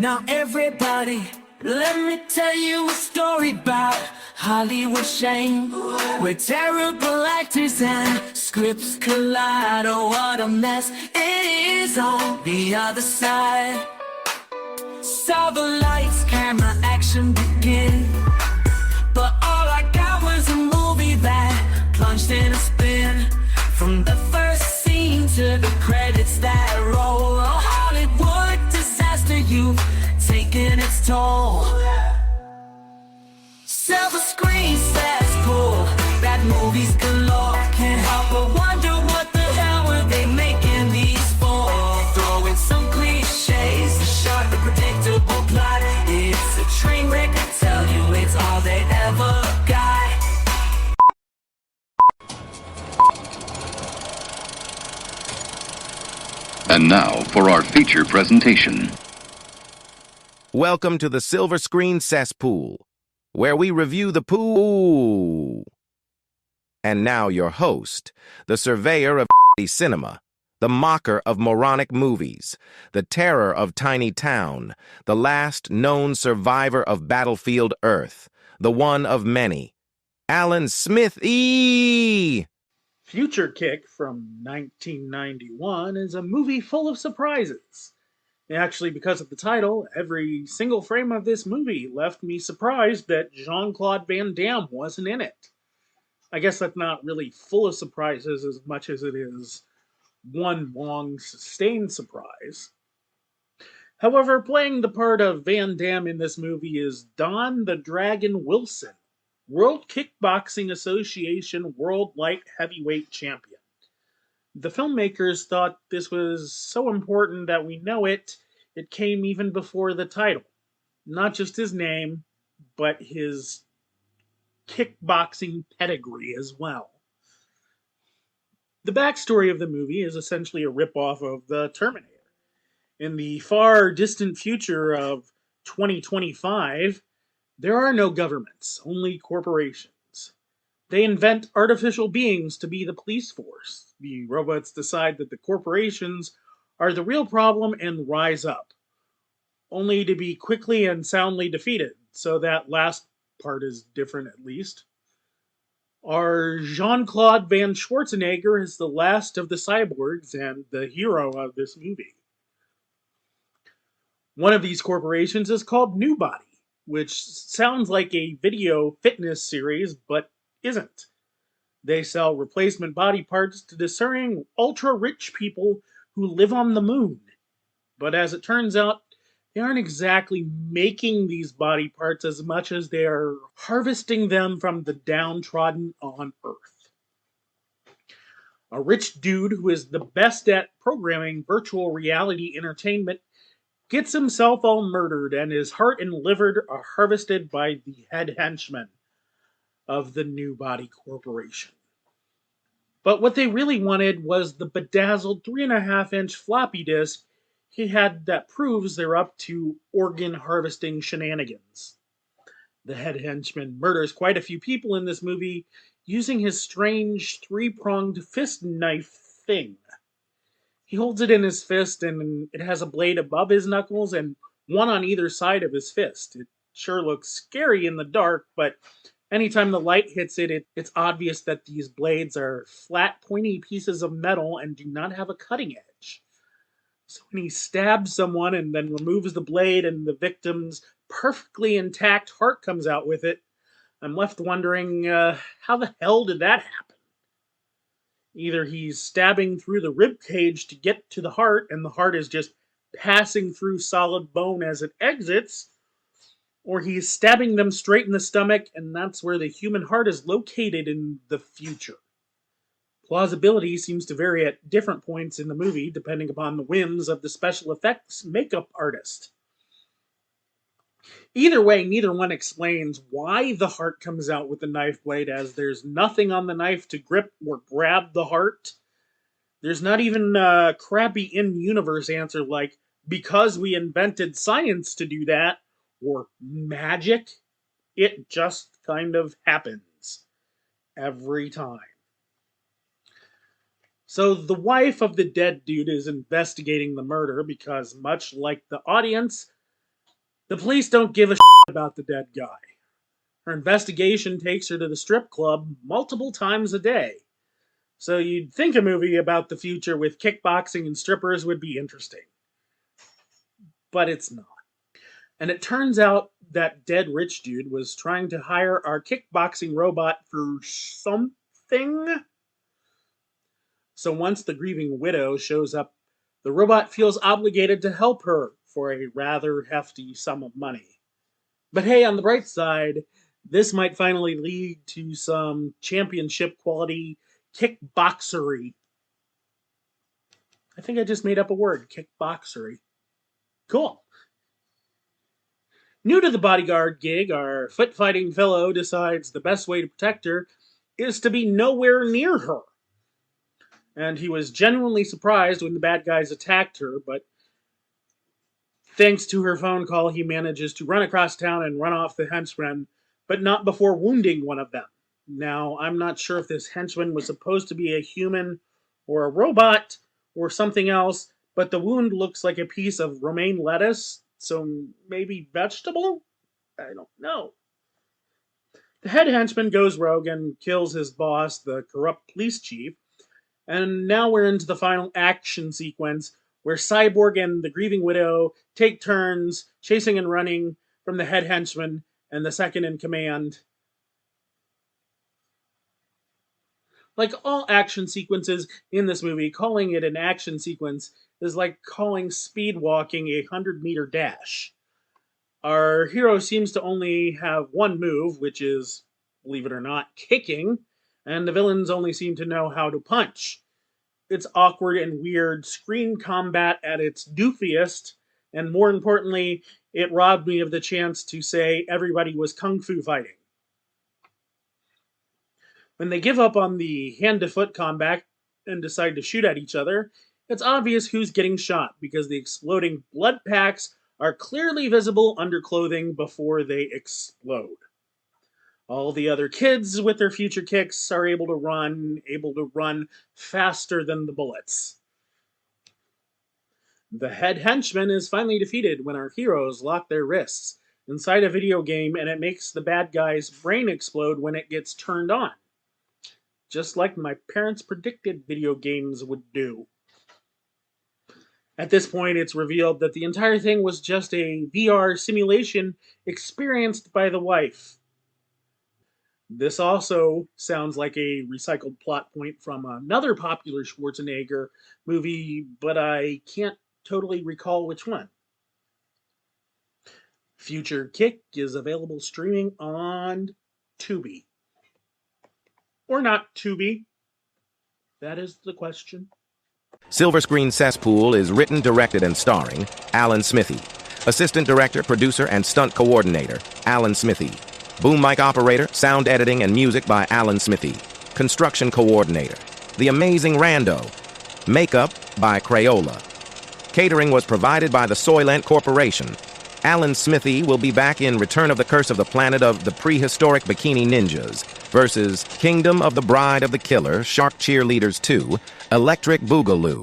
Now everybody, let me tell you a story about Hollywood shame, where terrible actors and scripts collide. Oh, what a mess it is on the other side. Saw the lights, camera, action begin, but all I got was a movie that plunged in a spin. From the first scene to the credits that roll, a Hollywood disaster, you've taken its toll. Silver screen cesspool, bad movies galore. Can't help but wonder what the hell were they making these for? Throw in some cliches, a sharp and predictable plot. It's a train wreck, I tell you, it's all they ever got. And now for our feature presentation. Welcome to the Silver Screen Cesspool, where we review the pool. And now your host, the surveyor of cinema, the mocker of moronic movies, the terror of tiny town, the last known survivor of battlefield Earth, the one of many, Alan Smith-E. Future Kick from 1991 is a movie full of surprises. Actually, because of the title, every single frame of this movie left me surprised that Jean-Claude Van Damme wasn't in it. I guess that's not really full of surprises as much as it is one long, sustained surprise. However, playing the part of Van Damme in this movie is Don the Dragon Wilson, World Kickboxing Association World Light Heavyweight Champion. The filmmakers thought this was so important that we know it, it came even before the title. Not just his name, but his kickboxing pedigree as well. The backstory of the movie is essentially a ripoff of The Terminator. In the far distant future of 2025, there are no governments, only corporations. They invent artificial beings to be the police force. The robots decide that the corporations are the real problem and rise up, only to be quickly and soundly defeated, so that last part is different at least. Our Jean-Claude Van Schwarzenegger is the last of the cyborgs and the hero of this movie. One of these corporations is called New Body, which sounds like a video fitness series, but isn't. They sell replacement body parts to discerning ultra-rich people who live on the moon. But as it turns out, they aren't exactly making these body parts as much as they are harvesting them from the downtrodden on Earth. A rich dude who is the best at programming virtual reality entertainment gets himself all murdered, and his heart and liver are harvested by the head henchman of the New Body Corporation. But what they really wanted was the bedazzled 3.5-inch floppy disk he had that proves they're up to organ harvesting shenanigans. The head henchman murders quite a few people in this movie using his strange 3-pronged fist knife thing. He holds it in his fist, and it has a blade above his knuckles and one on either side of his fist. It sure looks scary in the dark, but anytime the light hits it, it's obvious that these blades are flat, pointy pieces of metal and do not have a cutting edge. So when he stabs someone and then removes the blade and the victim's perfectly intact heart comes out with it, I'm left wondering, how the hell did that happen? Either he's stabbing through the rib cage to get to the heart, and the heart is just passing through solid bone as it exits, or he's stabbing them straight in the stomach, and that's where the human heart is located in the future. Plausibility seems to vary at different points in the movie, depending upon the whims of the special effects makeup artist. Either way, neither one explains why the heart comes out with the knife blade, as there's nothing on the knife to grip or grab the heart. There's not even a crappy in-universe answer like, because we invented science to do that, or magic. It just kind of happens. Every time. So the wife of the dead dude is investigating the murder because, much like the audience, The police don't give a about the dead guy. Her investigation takes her to the strip club multiple times a day. So you'd think a movie about the future with kickboxing and strippers would be interesting. But it's not. And it turns out that dead rich dude was trying to hire our kickboxing robot for something. So once the grieving widow shows up, the robot feels obligated to help her for a rather hefty sum of money. But hey, on the bright side, this might finally lead to some championship quality kickboxery. I think I just made up a word, kickboxery. Cool. New to the bodyguard gig, our foot-fighting fellow decides the best way to protect her is to be nowhere near her. And he was genuinely surprised when the bad guys attacked her, but thanks to her phone call, he manages to run across town and run off the henchman, but not before wounding one of them. Now, I'm not sure if this henchman was supposed to be a human or a robot or something else, but the wound looks like a piece of romaine lettuce, so maybe vegetable? I don't know. The head henchman goes rogue and kills his boss, the corrupt police chief, and now we're into the final action sequence where Cyborg and the grieving widow take turns chasing and running from the head henchman and the second in command. Like all action sequences in this movie, calling it an action sequence is like calling speed walking a 100-meter dash. Our hero seems to only have one move, which is, believe it or not, kicking, and the villains only seem to know how to punch. It's awkward and weird screen combat at its doofiest, and more importantly, it robbed me of the chance to say everybody was kung fu fighting. When they give up on the hand-to-foot combat and decide to shoot at each other, it's obvious who's getting shot because the exploding blood packs are clearly visible under clothing before they explode. All the other kids with their future kicks are able to run faster than the bullets. The head henchman is finally defeated when our heroes lock their wrists inside a video game, and it makes the bad guy's brain explode when it gets turned on. Just like my parents predicted video games would do. At this point, it's revealed that the entire thing was just a VR simulation experienced by the wife. This also sounds like a recycled plot point from another popular Schwarzenegger movie, but I can't totally recall which one. Future Kick is available streaming on Tubi. Or not Tubi? That is the question. Silver Screen Cesspool is written, directed, and starring Alan Smithy. Assistant director, producer, and stunt coordinator, Alan Smithy. Boom mic operator, sound editing, and music by Alan Smithy. Construction coordinator, The Amazing Rando. Makeup by Crayola. Catering was provided by the Soylent Corporation. Alan Smithy will be back in Return of the Curse of the Planet of the Prehistoric Bikini Ninjas versus Kingdom of the Bride of the Killer, Shark Cheerleaders 2, Electric Boogaloo.